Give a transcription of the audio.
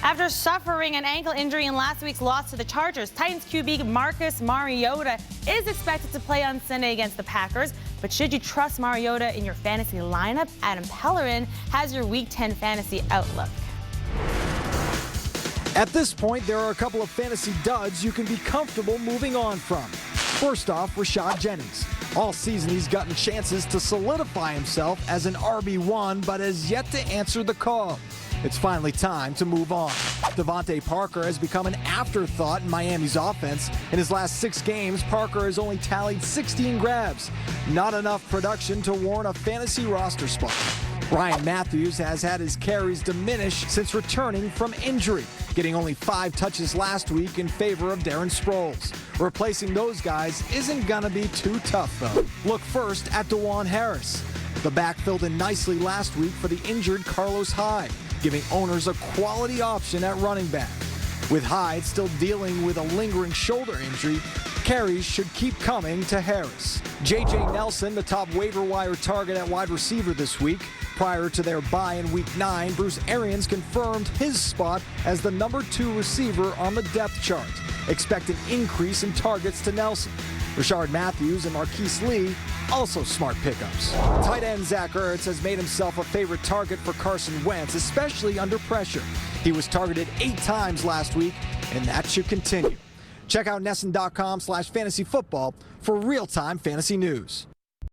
After suffering an ankle injury in last week's loss to the Chargers, Titans QB Marcus Mariota is expected to play on Sunday against the Packers. But should you trust Mariota in your fantasy lineup? Adam Pellerin has your Week 10 fantasy outlook. At this point, there are a couple of fantasy duds you can be comfortable moving on from. First off, Rashad Jennings. All season, he's gotten chances to solidify himself as an RB1, but has yet to answer the call. It's finally time to move on. Devontae Parker has become an afterthought in Miami's offense. In his last 6 games, Parker has only tallied 16 grabs. Not enough production to warrant a fantasy roster spot. Ryan Matthews has had his carries diminish since returning from injury, getting only 5 touches last week in favor of Darren Sproles. Replacing those guys isn't gonna be too tough, though. Look first at DeJuan Harris. The back filled in nicely last week for the injured Carlos Hyde, giving owners a quality option at running back. With Hyde still dealing with a lingering shoulder injury, carries should keep coming to Harris. J.J. Nelson, the top waiver wire target at wide receiver this week. Prior to their bye in Week 9, Bruce Arians confirmed his spot as the number 2 receiver on the depth chart. Expect an increase in targets to Nelson. Rashard Matthews and Marquise Lee also smart pickups. Tight end Zach Ertz has made himself a favorite target for Carson Wentz, especially under pressure. He was targeted 8 times last week, and that should continue. Check out NESN.com/fantasyfootball for real-time fantasy news.